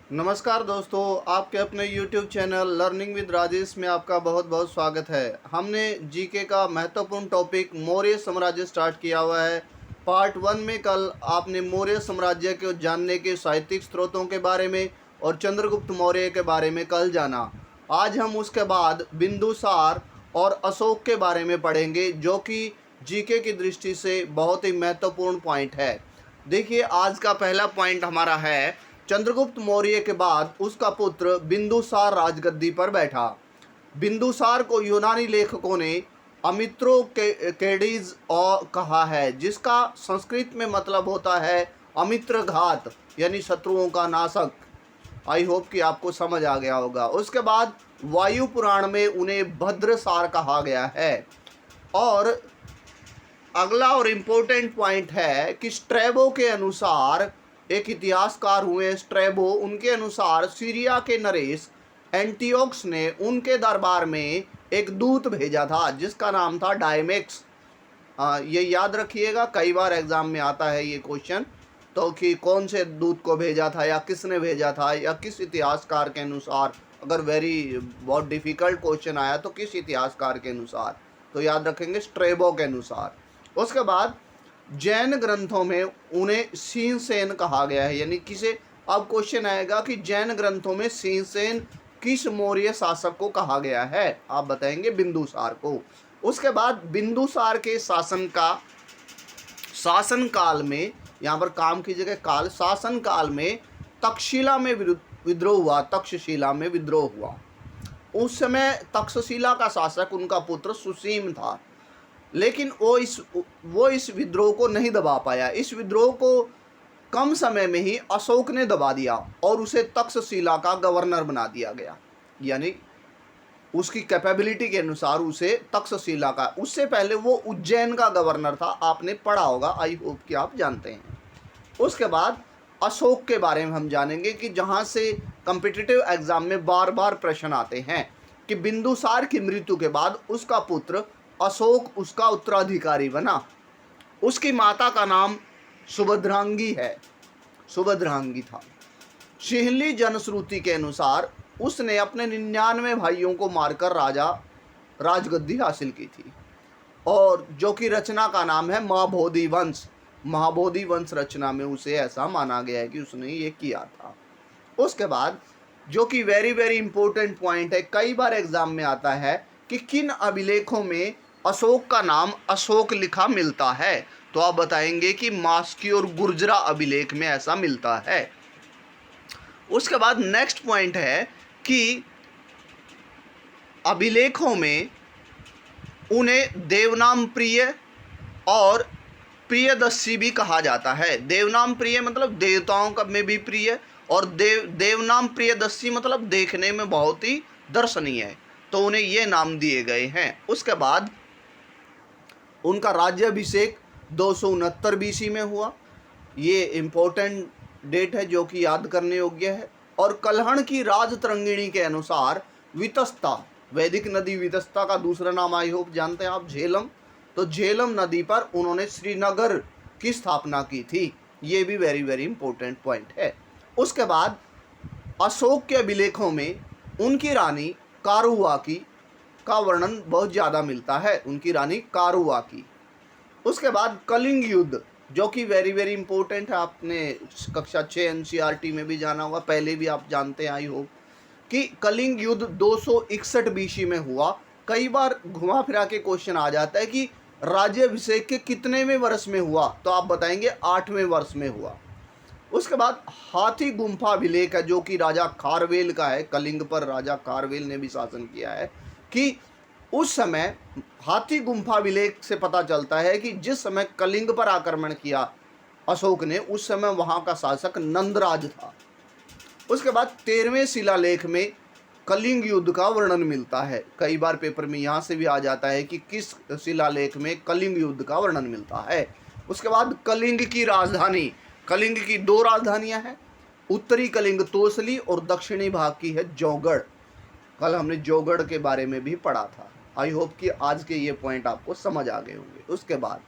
नमस्कार दोस्तों, आपके अपने YouTube channel learning with Rajesh में आपका बहुत बहुत स्वागत है। हमने जीके का महत्वपूर्ण टॉपिक मौर्य साम्राज्य स्टार्ट किया हुआ है। पार्ट 1 में कल आपने मौर्य साम्राज्य को जानने के साहित्यिक स्रोतों के बारे में और चंद्रगुप्त मौर्य के बारे में कल जाना। आज हम उसके बाद बिंदुसार और अशोक के बारे में पढ़ेंगे, जो कि जीके की दृष्टि से बहुत ही महत्वपूर्ण पॉइंट है। देखिए, आज का पहला पॉइंट हमारा है, चंद्रगुप्त मौर्य के बाद उसका पुत्र बिंदुसार राजगद्दी पर बैठा। बिंदुसार को यूनानी लेखकों ने अमित्रो केडीज और कहा है, जिसका संस्कृत में मतलब होता है अमित्र घात, यानी शत्रुओं का नाशक। आई होप कि आपको समझ आ गया होगा। उसके बाद वायु पुराण में उन्हें भद्रसार कहा गया है। और अगला और इम्पोर्टेंट पॉइंट है कि स्ट्रैबो के अनुसार, एक इतिहासकार हुए स्ट्रैबो, उनके अनुसार सीरिया के नरेश एंटियोक्स ने उनके दरबार में एक दूत भेजा था जिसका नाम था डायमेक्स। ये याद रखिएगा, कई बार एग्जाम में आता है ये क्वेश्चन, तो कि कौन से दूत को भेजा था या किसने भेजा था या किस इतिहासकार के अनुसार। अगर बहुत डिफ़िकल्ट क्वेश्चन आया तो किस इतिहासकार के अनुसार, तो याद रखेंगे स्ट्रैबो के अनुसार। उसके बाद जैन ग्रंथों में उन्हें सीनसेन कहा गया है, यानी किसे। अब क्वेश्चन आएगा कि जैन ग्रंथों में सीनसेन किस मौर्य शासक को कहा गया है, आप बताएंगे बिंदुसार को। उसके बाद बिंदुसार के शासन काल में, यहाँ पर काम की जगह काल, शासन काल में तक्षशिला में विद्रोह हुआ। तक्षशिला में विद्रोह हुआ। उस समय तक्षशिला का शासक उनका पुत्र सुसीम था, लेकिन वो इस विद्रोह को नहीं दबा पाया। इस विद्रोह को कम समय में ही अशोक ने दबा दिया और उसे तक्षशिला का गवर्नर बना दिया गया, यानी उसकी कैपेबिलिटी के अनुसार उसे तक्षशिला का। उससे पहले वो उज्जैन का गवर्नर था, आपने पढ़ा होगा, आई होप कि आप जानते हैं। उसके बाद अशोक के बारे में हम जानेंगे कि जहाँ से कॉम्पिटिटिव एग्जाम में बार बार प्रश्न आते हैं कि बिंदुसार की मृत्यु के बाद उसका पुत्र अशोक उसका उत्तराधिकारी बना। उसकी माता का नाम सुभद्रांगी है, सुभद्रांगी था। शिहली जनश्रुति के अनुसार उसने अपने 99 भाइयों को मारकर राजगद्दी हासिल की थी, और जो कि रचना का नाम है महाबोधि वंश। महाबोधि वंश रचना में उसे ऐसा माना गया है कि उसने ये किया था। उसके बाद जो कि वेरी वेरी इंपॉर्टेंट पॉइंट है, कई बार एग्जाम में आता है कि किन अभिलेखों में अशोक का नाम अशोक लिखा मिलता है, तो आप बताएंगे कि मास्की और गुर्जरा अभिलेख में ऐसा मिलता है। उसके बाद नेक्स्ट पॉइंट है कि अभिलेखों में उन्हें देवनाम प्रिय और प्रियदर्शी भी कहा जाता है। देवनाम प्रिय मतलब देवताओं का में भी प्रिय, और देवनाम प्रियदर्शी मतलब देखने में बहुत ही दर्शनीय है, तो उन्हें ये नाम दिए गए हैं। उसके बाद उनका राज्याभिषेक 269 बीसी में हुआ। ये इम्पोर्टेंट डेट है जो कि याद करने योग्य है। और कल्हण की राजतरंगिणी के अनुसार वितस्ता, वैदिक नदी वितस्ता का दूसरा नाम आई होप जानते हैं आप, झेलम। तो झेलम नदी पर उन्होंने श्रीनगर की स्थापना की थी। ये भी वेरी वेरी इंपॉर्टेंट पॉइंट है। उसके बाद अशोक के अभिलेखों में उनकी रानी कारुवाकी का वर्णन बहुत ज़्यादा मिलता है, उनकी रानी कारुवाकी। उसके बाद कलिंग युद्ध, जो कि वेरी वेरी इंपॉर्टेंट है, आपने कक्षा 6 एनसीईआरटी में भी जाना होगा, पहले भी आप जानते हैं आई होप, कि कलिंग युद्ध 261 बीसी में हुआ। कई बार घुमा फिरा के क्वेश्चन आ जाता है कि राज्याभिषेक के कितनेवें वर्ष में हुआ, तो आप बताएंगे 8वें वर्ष में हुआ। उसके बाद हाथी गुम्फा अभिलेख है, जो कि राजा खारवेल का है। कलिंग पर राजा खारवेल ने भी शासन किया है। कि उस समय हाथी गुम्फा अभिलेख से पता चलता है कि जिस समय कलिंग पर आक्रमण किया अशोक ने, उस समय वहाँ का शासक नंदराज था। उसके बाद 13वें शिलालेख में कलिंग युद्ध का वर्णन मिलता है। कई बार पेपर में यहाँ से भी आ जाता है कि किस शिलालेख में कलिंग युद्ध का वर्णन मिलता है। उसके बाद कलिंग की राजधानी, कलिंग की 2 राजधानियाँ हैं, उत्तरी कलिंग तोसली और दक्षिणी भाग की है जौगढ़। कल हमने जौगढ़ के बारे में भी पढ़ा था। आई होप कि आज के ये पॉइंट आपको समझ आ गए होंगे। उसके बाद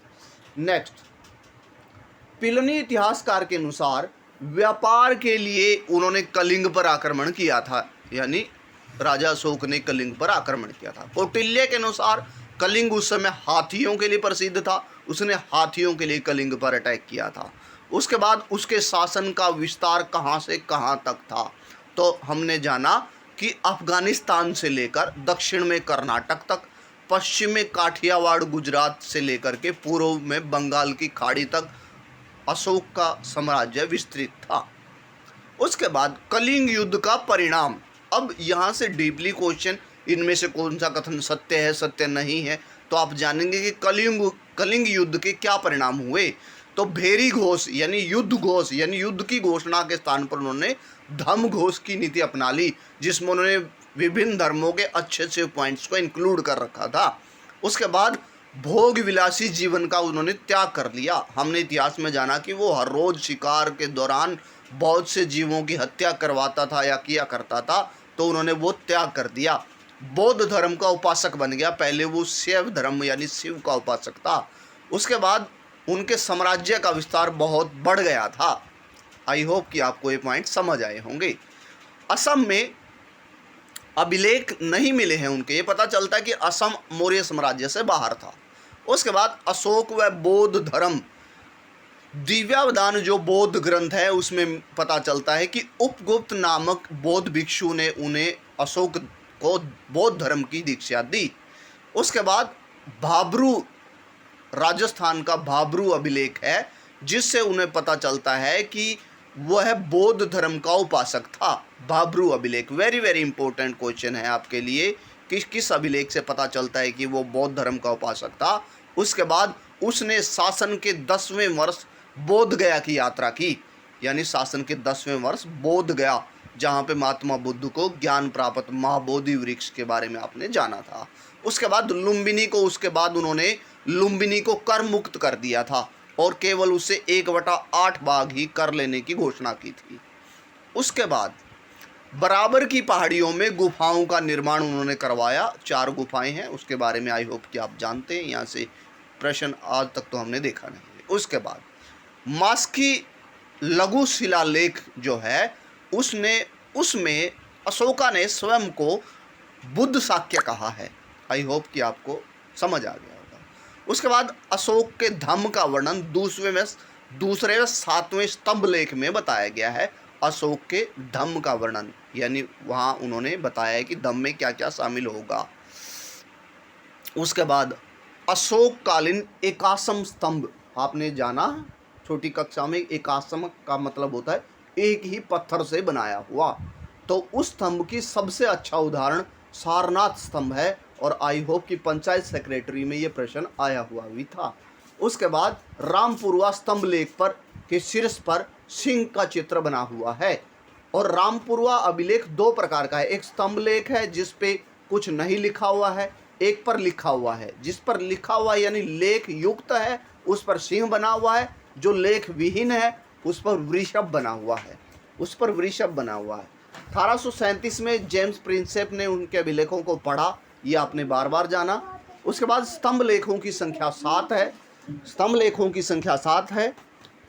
नेक्स्ट, प्लिनी इतिहासकार के अनुसार व्यापार के लिए उन्होंने कलिंग पर आक्रमण किया था, यानी राजा अशोक ने कलिंग पर आक्रमण किया था। कौटिल्य के अनुसार कलिंग उस समय हाथियों के लिए प्रसिद्ध था, उसने हाथियों के लिए कलिंग पर अटैक किया था। उसके बाद उसके शासन का विस्तार कहाँ से कहाँ तक था, तो हमने जाना कि अफगानिस्तान से लेकर दक्षिण में कर्नाटक तक, पश्चिम में काठियावाड़ गुजरात से लेकर के पूर्व में बंगाल की खाड़ी तक अशोक का साम्राज्य विस्तृत था। उसके बाद कलिंग युद्ध का परिणाम, अब यहाँ से डीपली क्वेश्चन, इनमें से कौन सा कथन सत्य है सत्य नहीं है, तो आप जानेंगे कि कलिंग युद्ध के क्या परिणाम हुए। तो भेरी घोष यानी युद्ध की घोषणा के स्थान पर उन्होंने धम्म घोष की नीति अपना ली, जिसमें उन्होंने विभिन्न धर्मों के अच्छे अच्छे पॉइंट्स को इंक्लूड कर रखा था। उसके बाद भोग विलासी जीवन का उन्होंने त्याग कर लिया। हमने इतिहास में जाना कि वो हर रोज शिकार के दौरान बहुत से जीवों की हत्या करवाता था या किया करता था, तो उन्होंने वो त्याग कर दिया। बौद्ध धर्म का उपासक बन गया, पहले वो शैव धर्म यानी शिव का उपासक था। उसके बाद उनके साम्राज्य का विस्तार बहुत बढ़ गया था। आई होप कि आपको ये पॉइंट समझ आए होंगे। असम में अभिलेख नहीं मिले हैं उनके, ये पता चलता है कि असम मौर्य साम्राज्य से बाहर था। उसके बाद अशोक व बौद्ध धर्म, दिव्यावदान जो बौद्ध ग्रंथ है उसमें पता चलता है कि उपगुप्त नामक बौद्ध भिक्षु ने उन्हें अशोक को बौद्ध धर्म की दीक्षा दी। उसके बाद भाब्रू, राजस्थान का भाब्रू अभिलेख है, जिससे उन्हें पता चलता है कि वह बौद्ध धर्म का उपासक था। भाब्रू अभिलेख वेरी वेरी इंपॉर्टेंट क्वेश्चन है आपके लिए, किस अभिलेख से पता चलता है कि वो बौद्ध धर्म का उपासक था। उसके बाद उसने शासन के 10वें वर्ष बोध गया की यात्रा की, यानी शासन के 10वें वर्ष बोध गया, जहाँ पे महात्मा बुद्ध को ज्ञान प्राप्त महाबोधि वृक्ष के बारे में आपने जाना था। उसके बाद उन्होंने लुम्बिनी को कर मुक्त कर दिया था और केवल उसे 1/8 भाग ही कर लेने की घोषणा की थी। उसके बाद बराबर की पहाड़ियों में गुफाओं का निर्माण उन्होंने करवाया। 4 गुफाएं हैं, उसके बारे में आई होप कि आप जानते हैं। यहाँ से प्रश्न आज तक तो हमने देखा नहीं है। उसके बाद मास्की लघु शिलालेख जो है उसमें अशोका ने स्वयं को बुद्ध शाक्य कहा है। आई होप कि आपको समझ आ गया होगा। उसके बाद अशोक के धम्म का वर्णन दूसरे व 7वें स्तंभ लेख में बताया गया है। अशोक के धम्म का वर्णन, यानी वहाँ उन्होंने बताया है कि धम्म में क्या क्या शामिल होगा। उसके बाद अशोक कालीन एकासम स्तंभ, आपने जाना छोटी कक्षा में, एकासम का मतलब होता है एक ही पत्थर से बनाया हुआ। तो उस स्तंभ की सबसे अच्छा उदाहरण सारनाथ स्तंभ है, और आई होप कि पंचायत सेक्रेटरी में ये प्रश्न आया हुआ भी था। उसके बाद रामपुरवा स्तंभ लेख पर के शीर्ष पर सिंह का चित्र बना हुआ है। और रामपुरवा अभिलेख 2 प्रकार का है, एक स्तंभ लेख है जिस पे कुछ नहीं लिखा हुआ है, एक पर लिखा हुआ है। जिस पर लिखा हुआ यानी लेख युक्त है उस पर सिंह बना हुआ है, जो लेख विहीन है उस पर वृषभ बना हुआ है, 1837 में जेम्स प्रिंसेप ने उनके अभिलेखों को पढ़ा, ये आपने बार बार जाना। उसके बाद स्तंभ लेखों की संख्या 7 है।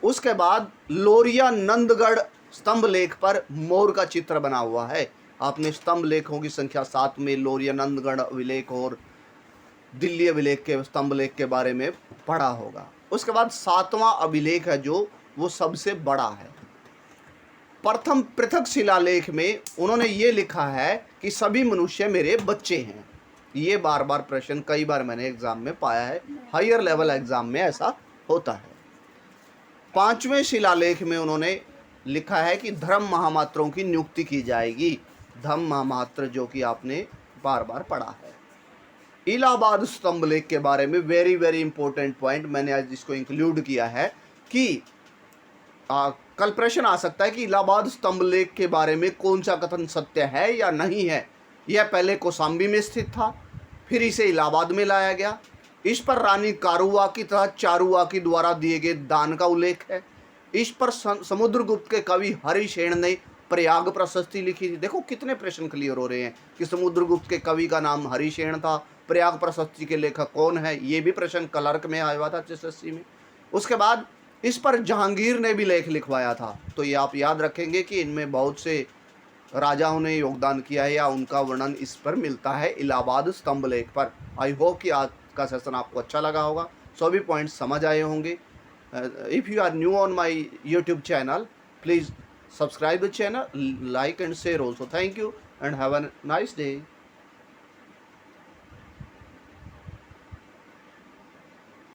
उसके बाद लोरिया नंदगढ़ स्तंभ लेख पर मोर का चित्र बना हुआ है। आपने स्तंभ लेखों की संख्या 7 में लोरिया नंदगढ़ अभिलेख और दिल्ली अभिलेख के स्तंभ लेख के बारे में पढ़ा होगा। उसके बाद 7वां अभिलेख है जो वो सबसे बड़ा है। प्रथम पृथक शिलालेख में उन्होंने ये लिखा है कि सभी मनुष्य मेरे बच्चे हैं। ये बार बार प्रश्न कई बार मैंने एग्जाम में पाया है, हायर लेवल एग्जाम में ऐसा होता है। 5वें शिलालेख में उन्होंने लिखा है कि धर्म महामात्रों की नियुक्ति की जाएगी। धर्म महामात्र जो कि आपने बार बार पढ़ा है। इलाहाबाद स्तंभ लेख के बारे में वेरी वेरी इंपॉर्टेंट पॉइंट मैंने आज इसको इंक्लूड किया है कि कल प्रश्न आ सकता है कि इलाहाबाद स्तंभ लेख के बारे में कौन सा कथन सत्य है या नहीं है। यह पहले कौशाम्बी में स्थित था, फिर इसे इलाहाबाद में लाया गया। इस पर रानी कारुवाकी तथा चारुवाकी द्वारा दिए गए दान का उल्लेख है। इस पर समुद्रगुप्त के कवि हरिशेन ने प्रयाग प्रशस्ति लिखी थी। देखो कितने प्रश्न क्लियर हो रहे हैं कि समुद्रगुप्त के कवि का नाम हरिशेन था, प्रयाग प्रशस्ति के लेखक कौन है, ये भी प्रश्न क्लर्क में आया हुआ था 86 में। उसके बाद इस पर जहांगीर ने भी लेख लिखवाया था। तो ये आप याद रखेंगे कि इनमें बहुत से राजाओं ने योगदान किया है या उनका वर्णन इस पर मिलता है इलाहाबाद स्तंभ लेख पर। आई होप कि आज का सेशन आपको अच्छा लगा होगा, सभी पॉइंट्स समझ आए होंगे। If you are new on my YouTube channel, please subscribe the channel, like and share also. Thank you and have a nice day.